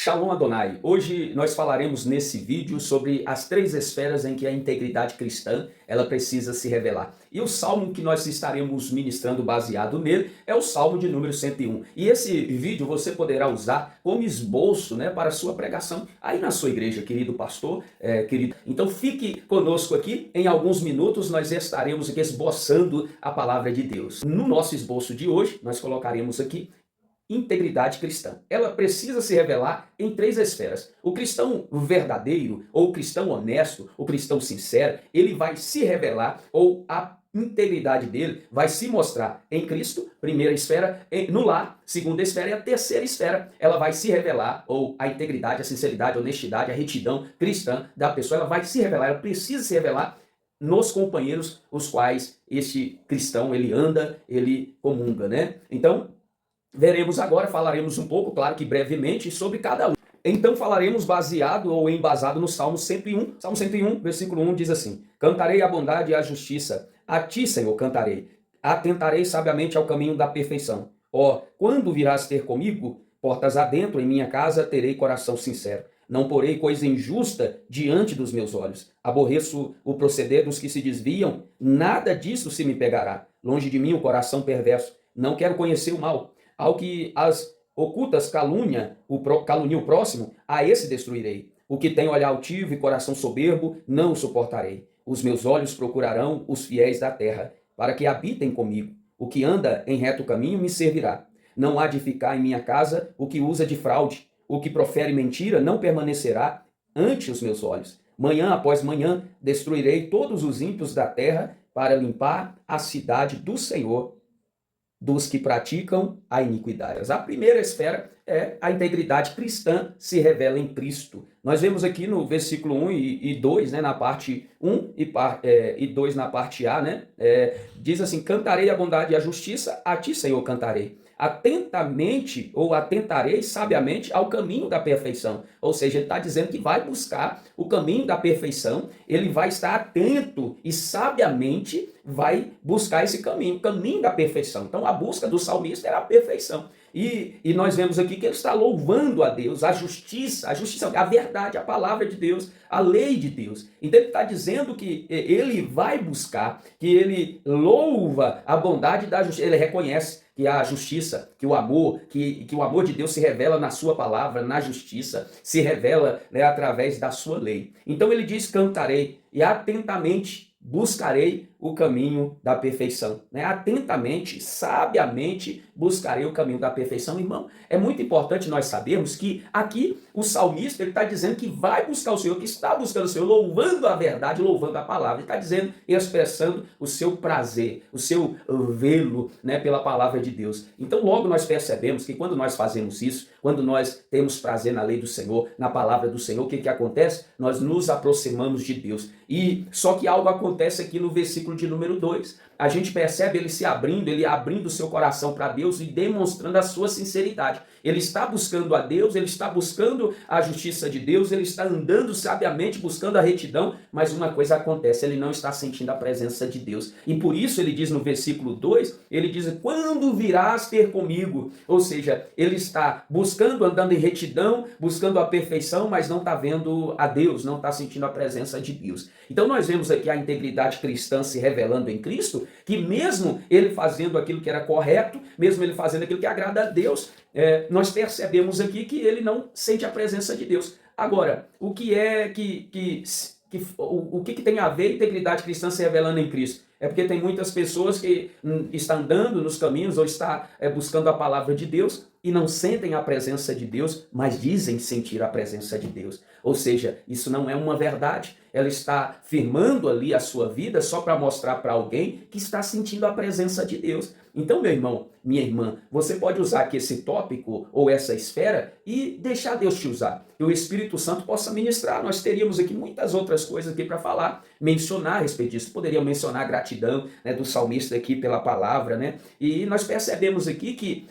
Shalom Adonai. Hoje nós falaremos nesse vídeo sobre as três esferas em que a integridade cristã ela precisa se revelar. E o salmo que nós estaremos ministrando baseado nele é o salmo de número 101. E esse vídeo você poderá usar como esboço, para a sua pregação aí na sua igreja, querido pastor, querido. Então fique conosco aqui, em alguns minutos nós estaremos aqui esboçando a palavra de Deus. No nosso esboço de hoje, nós colocaremos aqui integridade cristã. Ela precisa se revelar em três esferas. O cristão verdadeiro, ou o cristão honesto, o cristão sincero, ele vai se revelar, ou a integridade dele vai se mostrar em Cristo, primeira esfera, no lar, segunda esfera, e a terceira esfera, ela vai se revelar, ou a integridade, a sinceridade, a honestidade, a retidão cristã da pessoa, ela vai se revelar, ela precisa se revelar nos companheiros os quais este cristão, ele anda, ele comunga, Então, veremos agora, falaremos um pouco, claro que brevemente, sobre cada um. Então falaremos baseado ou embasado no Salmo 101. Salmo 101, versículo 1 diz assim: Cantarei a bondade e a justiça, a ti, Senhor, cantarei. Atentarei sabiamente ao caminho da perfeição. Ó, quando virás ter comigo, portas adentro, em minha casa terei coração sincero. Não porei coisa injusta diante dos meus olhos. Aborreço o proceder dos que se desviam, nada disso se me pegará. Longe de mim o coração perverso. Não quero conhecer o mal. Ao que as ocultas calunia o próximo, a esse destruirei. O que tem olhar altivo e coração soberbo, não o suportarei. Os meus olhos procurarão os fiéis da terra, para que habitem comigo. O que anda em reto caminho me servirá. Não há de ficar em minha casa o que usa de fraude. O que profere mentira não permanecerá ante os meus olhos. Manhã após manhã destruirei todos os ímpios da terra, para limpar a cidade do Senhor dos que praticam a iniquidade. A primeira esfera é a integridade cristã se revela em Cristo. Nós vemos aqui no versículo 1 e 2, na parte 1 e 2 na parte A, diz assim: Cantarei a bondade e a justiça, a ti, Senhor, cantarei. Atentamente, ou atentarei sabiamente ao caminho da perfeição. Ou seja, ele está dizendo que vai buscar o caminho da perfeição, ele vai estar atento e sabiamente vai buscar esse caminho, o caminho da perfeição. Então a busca do salmista era a perfeição. E nós vemos aqui que ele está louvando a Deus, a justiça, a verdade, a palavra de Deus, a lei de Deus. Então ele está dizendo que ele vai buscar, que ele louva a bondade da justiça, ele reconhece que a justiça, que o amor de Deus se revela na sua palavra, na justiça, se revela através da sua lei. Então ele diz: cantarei e atentamente buscarei o caminho da perfeição. Atentamente, sabiamente buscarei o caminho da perfeição. Irmão, é muito importante nós sabermos que aqui o salmista está dizendo que vai buscar o Senhor, que está buscando o Senhor, louvando a verdade, louvando a palavra. Ele está dizendo, expressando o seu prazer, o seu velo pela palavra de Deus. Então logo nós percebemos que quando nós fazemos isso, quando nós temos prazer na lei do Senhor, na palavra do Senhor, o que acontece? Nós nos aproximamos de Deus. E só que algo acontece aqui no versículo de número 2. A gente percebe ele abrindo o seu coração para Deus e demonstrando a sua sinceridade. Ele está buscando a Deus, ele está buscando a justiça de Deus, ele está andando sabiamente, buscando a retidão, mas uma coisa acontece, ele não está sentindo a presença de Deus. E por isso ele diz no versículo 2, ele diz: quando virás ter comigo? Ou seja, ele está buscando, andando em retidão, buscando a perfeição, mas não está vendo a Deus, não está sentindo a presença de Deus. Então nós vemos aqui a integridade cristã se revelando em Cristo, que mesmo ele fazendo aquilo que era correto, mesmo ele fazendo aquilo que agrada a Deus, nós percebemos aqui que ele não sente a presença de Deus. Agora, o que tem a ver a integridade cristã se revelando em Cristo? É porque tem muitas pessoas que estão andando nos caminhos ou está buscando a palavra de Deus e não sentem a presença de Deus, mas dizem sentir a presença de Deus. Ou seja, isso não é uma verdade. Ela está firmando ali a sua vida só para mostrar para alguém que está sentindo a presença de Deus. Então, meu irmão, minha irmã, você pode usar aqui esse tópico ou essa esfera e deixar Deus te usar. Que o Espírito Santo possa ministrar. Nós teríamos aqui muitas outras coisas aqui para falar, mencionar a respeito disso. Poderia mencionar a gratidão do salmista aqui pela palavra, E nós percebemos aqui que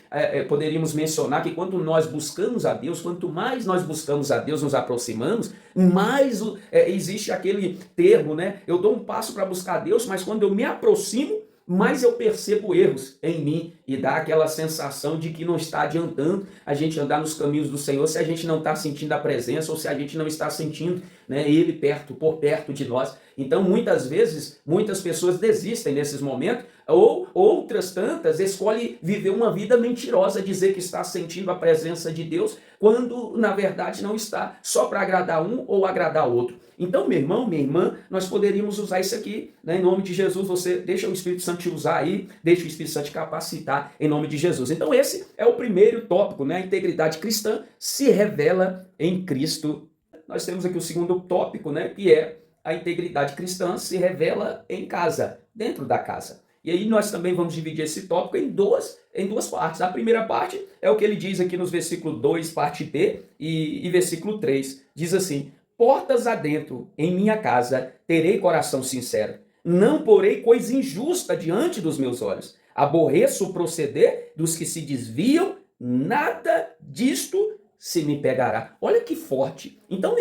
poderíamos mencionar que quando nós buscamos a Deus, quanto mais nós buscamos a Deus, nos aproximamos, mais existe aquele termo, Eu dou um passo para buscar a Deus, mas quando eu me aproximo, mais eu percebo erros em mim e dá aquela sensação de que não está adiantando a gente andar nos caminhos do Senhor se a gente não está sentindo a presença ou se a gente não está sentindo, né, Ele por perto de nós. Então, muitas vezes, muitas pessoas desistem nesses momentos, ou outras tantas escolhem viver uma vida mentirosa, dizer que está sentindo a presença de Deus, quando na verdade não está, só para agradar um ou agradar outro. Então, meu irmão, minha irmã, nós poderíamos usar isso aqui, né? Em nome de Jesus, você deixa o Espírito Santo te usar aí, deixa o Espírito Santo te capacitar em nome de Jesus. Então, esse é o primeiro tópico, né? A integridade cristã se revela em Cristo. Nós temos aqui o segundo tópico, né? Que é a integridade cristã se revela em casa, dentro da casa. E aí nós também vamos dividir esse tópico em duas partes. A primeira parte é o que ele diz aqui nos versículos 2, parte B, e versículo 3. Diz assim: portas adentro, em minha casa, terei coração sincero. Não porei coisa injusta diante dos meus olhos. Aborreço o proceder dos que se desviam, nada disto se me pegará. Olha que forte. Então,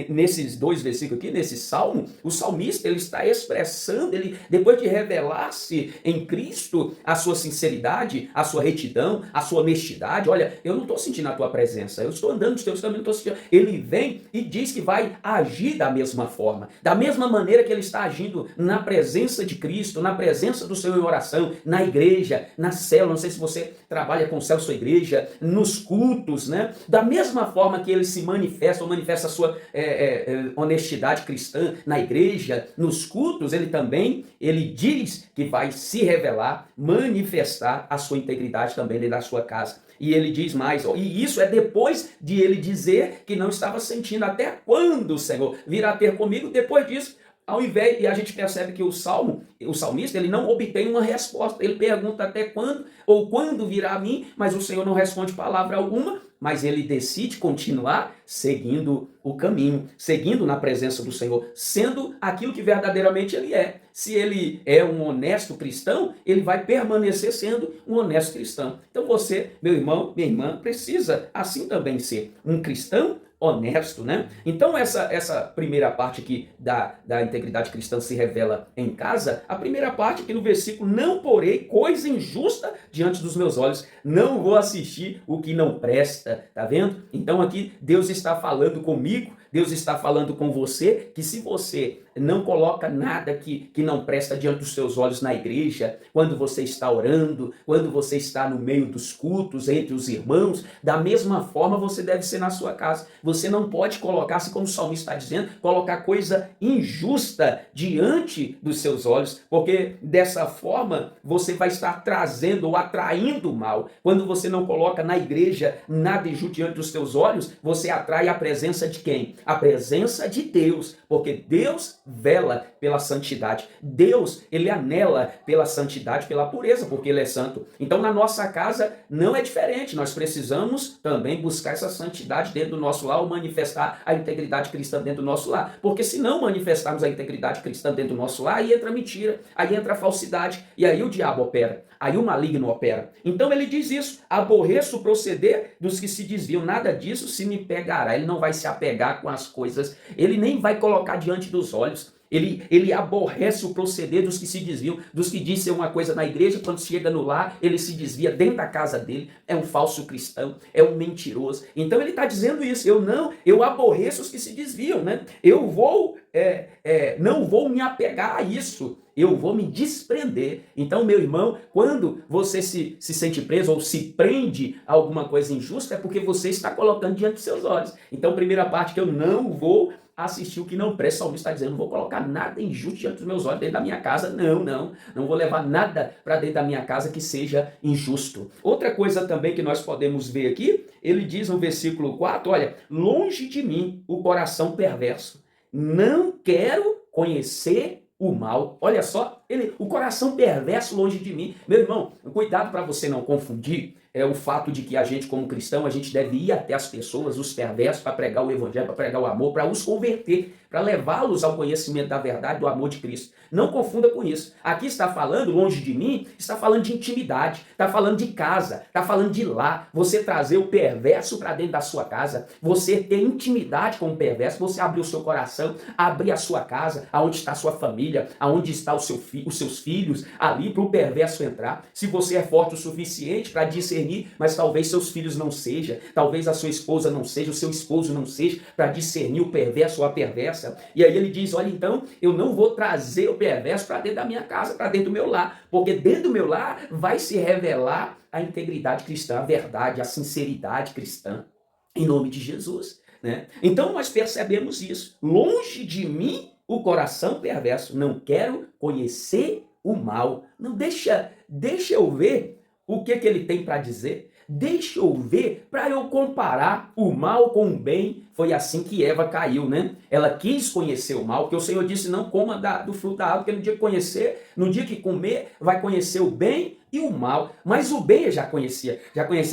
nesses dois versículos aqui, nesse salmo, o salmista ele está expressando, ele, depois de revelar-se em Cristo a sua sinceridade, a sua retidão, a sua honestidade. Olha, eu não estou sentindo a tua presença, eu estou andando nos teus caminhos, não estou sentindo. Ele vem e diz que vai agir da mesma forma, da mesma maneira que ele está agindo na presença de Cristo, na presença do Senhor em oração, na igreja, na célula. Não sei se você trabalha com célula, sua igreja, nos cultos, né? Da mesma forma que ele se manifesta a sua honestidade cristã na igreja, nos cultos, ele diz que vai se revelar, manifestar a sua integridade também dentro da sua casa. E ele diz mais, e isso é depois de ele dizer que não estava sentindo. Até quando, Senhor, virá ter comigo? Depois disso, ao invés, e a gente percebe que o salmista, ele não obtém uma resposta. Ele pergunta até quando, ou quando virá a mim, mas o Senhor não responde palavra alguma, mas ele decide continuar seguindo o caminho, seguindo na presença do Senhor, sendo aquilo que verdadeiramente ele é. Se ele é um honesto cristão, ele vai permanecer sendo um honesto cristão. Então você, meu irmão, minha irmã, precisa assim também ser um cristão honesto, né? Então essa primeira parte aqui da integridade cristã se revela em casa. A primeira parte aqui no versículo: não porei coisa injusta diante dos meus olhos, não vou assistir o que não presta, tá vendo? Então aqui Deus está falando comigo, Deus está falando com você, que se você não coloca nada que não presta diante dos seus olhos na igreja, quando você está orando, quando você está no meio dos cultos, entre os irmãos, da mesma forma você deve ser na sua casa. Você não pode colocar, assim como o salmista está dizendo, colocar coisa injusta diante dos seus olhos, porque dessa forma você vai estar trazendo ou atraindo o mal. Quando você não coloca na igreja nada injusto diante dos teus olhos, você atrai a presença de quem? A presença de Deus, porque Deus vela pela santidade. Deus, ele anela pela santidade, pela pureza, porque ele é santo. Então, na nossa casa não é diferente. Nós precisamos também buscar essa santidade dentro do nosso lar, ou manifestar a integridade cristã dentro do nosso lar. Porque se não manifestarmos a integridade cristã dentro do nosso lar, aí entra a mentira, aí entra a falsidade, e aí o diabo opera, aí o maligno opera. Então ele diz isso: aborreço o proceder dos que se desviam, nada disso se me pegará. Ele não vai se apegar com as coisas, ele nem vai colocar diante dos olhos. Ele aborrece o proceder dos que se desviam, dos que dizem uma coisa na igreja, quando chega no lar, ele se desvia dentro da casa dele, é um falso cristão, é um mentiroso. Então ele está dizendo isso: eu aborreço os que se desviam, né? Eu não vou me apegar a isso, eu vou me desprender. Então, meu irmão, quando você se sente preso ou se prende a alguma coisa injusta, é porque você está colocando diante dos seus olhos. Então, primeira parte, que eu não vou assistir o que não presta. O salmista está dizendo: não vou colocar nada injusto diante dos meus olhos dentro da minha casa. Não vou levar nada para dentro da minha casa que seja injusto. Outra coisa também que nós podemos ver aqui, ele diz no versículo 4, olha: longe de mim o coração perverso, não quero conhecer o mal. Olha só, o coração perverso longe de mim. Meu irmão, cuidado para você não confundir o fato de que a gente, como cristão, a gente deve ir até as pessoas, os perversos, para pregar o evangelho, para pregar o amor, para os converter, para levá-los ao conhecimento da verdade, do amor de Cristo. Não confunda com isso. Aqui está falando, longe de mim, está falando de intimidade, está falando de casa, está falando de lar. Você trazer o perverso para dentro da sua casa, você ter intimidade com o perverso, você abrir o seu coração, abrir a sua casa, aonde está a sua família, aonde está os seus filhos, ali para o perverso entrar. Se você é forte o suficiente para discernir, mas talvez seus filhos não sejam, talvez a sua esposa não seja, o seu esposo não seja, para discernir o perverso ou a perversa. E aí ele diz, olha, então, eu não vou trazer o perverso para dentro da minha casa, para dentro do meu lar, porque dentro do meu lar vai se revelar a integridade cristã, a verdade, a sinceridade cristã, em nome de Jesus, né? Então nós percebemos isso. Longe de mim o coração perverso. Não quero conhecer o mal. Não deixa eu ver o que ele tem para dizer. Deixa eu ver para eu comparar o mal com o bem. Foi assim que Eva caiu, né? Ela quis conhecer o mal, porque o Senhor disse, não coma do fruto da árvore, porque no dia que conhecer, no dia que comer, vai conhecer o bem e o mal. Mas o bem eu já conhecia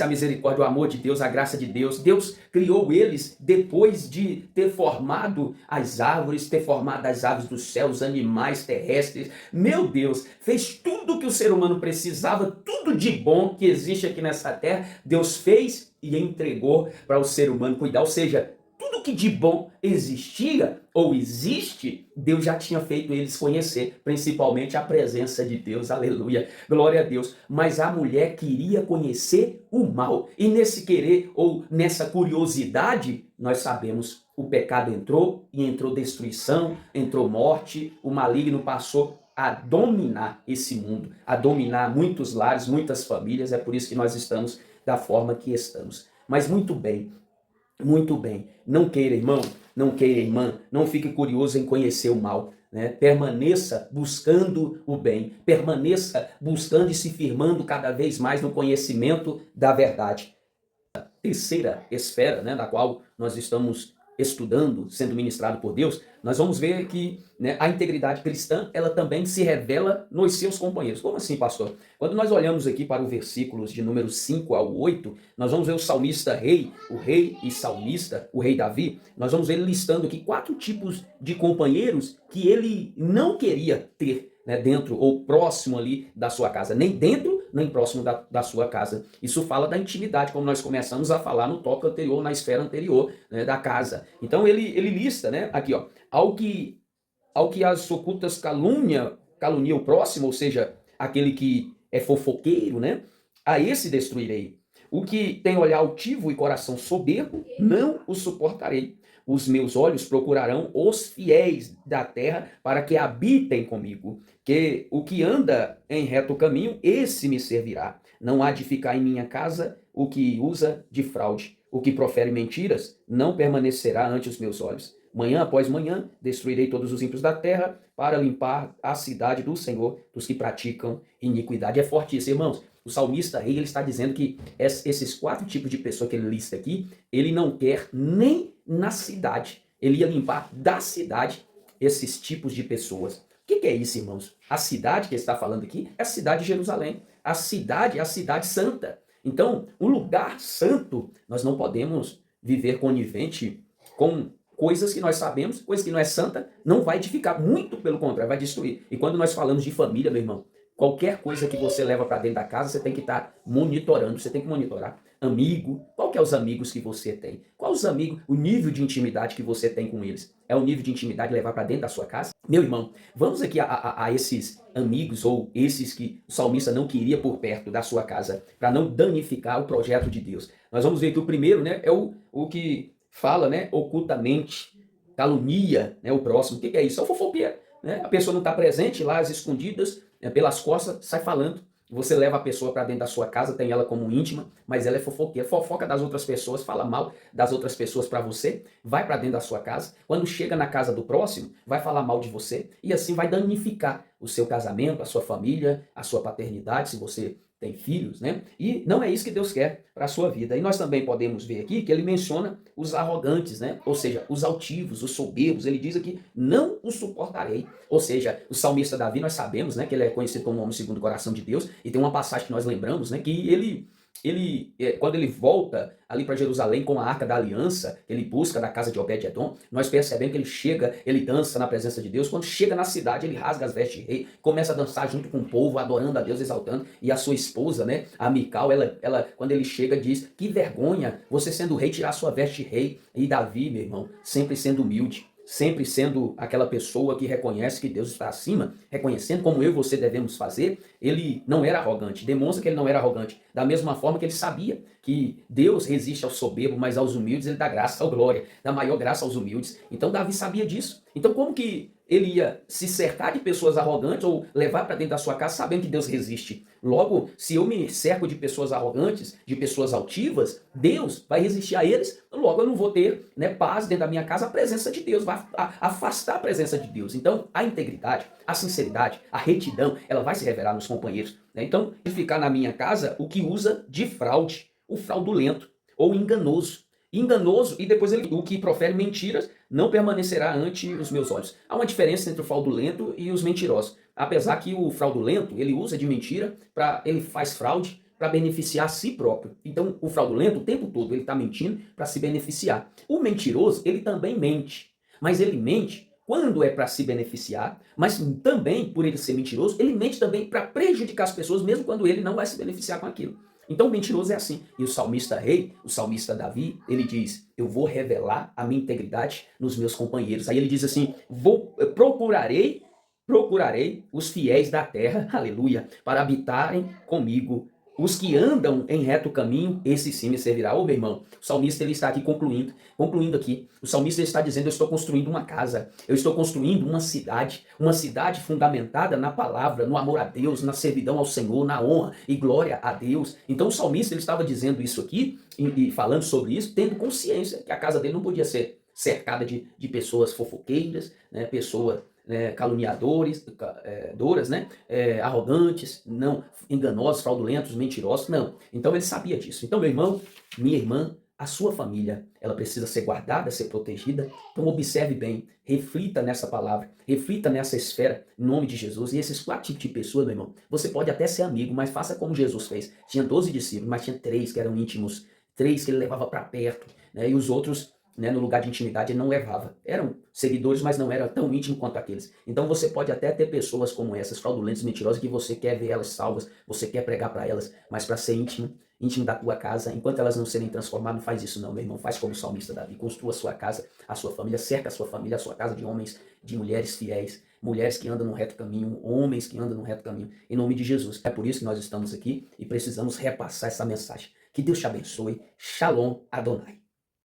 a misericórdia, o amor de Deus, a graça de Deus. Deus criou eles depois de ter formado as árvores, ter formado as aves dos céus, animais terrestres. Meu Deus, fez tudo que o ser humano precisava, tudo de bom que existe aqui nessa terra, Deus fez e entregou para o ser humano cuidar. Ou seja, tudo que de bom existia ou existe, Deus já tinha feito eles conhecer, principalmente a presença de Deus, aleluia, glória a Deus. Mas a mulher queria conhecer o mal, e nesse querer ou nessa curiosidade, nós sabemos, o pecado entrou, e entrou destruição, entrou morte, o maligno passou a dominar esse mundo, a dominar muitos lares, muitas famílias. É por isso que nós estamos da forma que estamos. Mas muito bem, não queira, irmão, não queira, irmã, não fique curioso em conhecer o mal, né? Permaneça buscando o bem, permaneça buscando e se firmando cada vez mais no conhecimento da verdade. A terceira esfera, né, da qual nós estamos estudando, sendo ministrado por Deus, nós vamos ver que, né, a integridade cristã, ela também se revela nos seus companheiros. Como assim, pastor? Quando nós olhamos aqui para os versículos de número 5 ao 8, nós vamos ver o salmista rei, o rei e salmista, o rei Davi, nós vamos ver ele listando aqui 4 tipos de companheiros que ele não queria ter, né, dentro ou próximo ali da sua casa, nem dentro nem próximo da sua casa. Isso fala da intimidade, como nós começamos a falar no tópico anterior, na esfera anterior, né, da casa. Então ele lista, né, aqui, ó, ao que as ocultas calunia o próximo, ou seja, aquele que é fofoqueiro, né, a esse destruirei. O que tem olhar altivo e coração soberbo, não o suportarei. Os meus olhos procurarão os fiéis da terra para que habitem comigo. Que o que anda em reto caminho, esse me servirá. Não há de ficar em minha casa o que usa de fraude. O que profere mentiras não permanecerá ante os meus olhos. Manhã após manhã destruirei todos os ímpios da terra para limpar a cidade do Senhor dos que praticam iniquidade. É forte isso, irmãos. O salmista rei, ele está dizendo que esses 4 tipos de pessoa que ele lista aqui, ele não quer nem na cidade. Ele ia limpar da cidade esses tipos de pessoas. O que é isso, irmãos? A cidade que ele está falando aqui é a cidade de Jerusalém. A cidade é a cidade santa. Então, um lugar santo, nós não podemos viver conivente com coisas que nós sabemos, coisa que não é santa, não vai edificar, muito pelo contrário, vai destruir. E quando nós falamos de família, meu irmão, qualquer coisa que você leva para dentro da casa, você tem que estar monitorando, você tem que monitorar. Amigo, qual que é os amigos que você tem? Qual os amigos, o nível de intimidade que você tem com eles? É o nível de intimidade levar para dentro da sua casa? Meu irmão, vamos aqui a esses amigos ou esses que o salmista não queria por perto da sua casa, para não danificar o projeto de Deus. Nós vamos ver que o primeiro, né, é o que fala, né, ocultamente, calunia, né, o próximo. O que é isso? É o fofoqueiro, né? A pessoa não está presente lá, às escondidas, pelas costas, sai falando. Você leva a pessoa para dentro da sua casa, tem ela como íntima, mas ela é fofoqueira, fofoca das outras pessoas, fala mal das outras pessoas para você, vai para dentro da sua casa, quando chega na casa do próximo, vai falar mal de você, e assim vai danificar o seu casamento, a sua família, a sua paternidade, se você tem filhos, né? E não é isso que Deus quer para a sua vida. E nós também podemos ver aqui que ele menciona os arrogantes, né? Ou seja, os altivos, os soberbos. Ele diz aqui, não os suportarei. Ou seja, o salmista Davi, nós sabemos, né, que ele é conhecido como homem segundo o coração de Deus, e tem uma passagem que nós lembramos, né, que ele quando ele volta ali para Jerusalém com a Arca da Aliança, ele busca da casa de Obed-Edom, nós percebemos que ele chega, ele dança na presença de Deus. Quando chega na cidade, ele rasga as vestes de rei, começa a dançar junto com o povo, adorando a Deus, exaltando. E a sua esposa, né, a Mical, quando ele chega, diz: que vergonha você, sendo rei, tirar sua veste de rei. E Davi, meu irmão, sempre sendo humilde, sempre sendo aquela pessoa que reconhece que Deus está acima, reconhecendo como eu e você devemos fazer. Ele não era arrogante, demonstra que ele não era arrogante, da mesma forma que ele sabia que Deus resiste ao soberbo, mas aos humildes ele dá graça ou glória, dá maior graça aos humildes. Então Davi sabia disso. Então como que ele ia se cercar de pessoas arrogantes ou levar para dentro da sua casa sabendo que Deus resiste? Logo, se eu me cerco de pessoas arrogantes, de pessoas altivas, Deus vai resistir a eles, logo eu não vou ter, né, paz dentro da minha casa, a presença de Deus, vai afastar a presença de Deus. Então, a integridade, a sinceridade, a retidão, ela vai se revelar nos companheiros, né? Então, ele ficar na minha casa, o que usa de fraude, o fraudulento ou enganoso. Enganoso, e depois o que profere mentiras não permanecerá ante os meus olhos. Há uma diferença entre o fraudulento e os mentirosos. Apesar que o fraudulento, ele usa de mentira, ele faz fraude para beneficiar a si próprio. Então, o fraudulento, o tempo todo, ele está mentindo para se beneficiar. O mentiroso, ele também mente, mas ele mente quando é para se beneficiar, mas também, por ele ser mentiroso, ele mente também para prejudicar as pessoas, mesmo quando ele não vai se beneficiar com aquilo. Então o mentiroso é assim. E o salmista rei, o salmista Davi, ele diz: eu vou revelar a minha integridade nos meus companheiros. Aí ele diz assim: procurarei os fiéis da terra, aleluia, para habitarem comigo. Os que andam em reto caminho, esse sim me servirá. Ô, meu irmão, o salmista ele está aqui concluindo aqui. O salmista ele está dizendo: eu estou construindo uma casa, eu estou construindo uma cidade fundamentada na palavra, no amor a Deus, na servidão ao Senhor, na honra e glória a Deus. Então o salmista ele estava dizendo isso aqui e falando sobre isso, tendo consciência que a casa dele não podia ser cercada de pessoas fofoqueiras, né, pessoas caluniadores, né, arrogantes, não, enganosos, fraudulentos, mentirosos, não. Então ele sabia disso. Então, meu irmão, minha irmã, a sua família, ela precisa ser guardada, ser protegida. Então observe bem, reflita nessa palavra, reflita nessa esfera, em nome de Jesus. E esses 4 tipos de pessoas, meu irmão, você pode até ser amigo, mas faça como Jesus fez. Tinha 12 discípulos, mas tinha 3 que eram íntimos, 3 que ele levava para perto, né, e os outros, né, no lugar de intimidade ele não levava. Eram seguidores, mas não era tão íntimo quanto aqueles. Então você pode até ter pessoas como essas, fraudulentas, mentirosas, que você quer ver elas salvas, você quer pregar para elas, mas para ser íntimo da tua casa, enquanto elas não serem transformadas, não faz isso não, meu irmão. Faz como o salmista Davi, construa a sua casa, a sua família, cerca a sua família, a sua casa de homens, de mulheres fiéis, mulheres que andam no reto caminho, homens que andam no reto caminho, em nome de Jesus. É por isso que nós estamos aqui e precisamos repassar essa mensagem. Que Deus te abençoe. Shalom Adonai.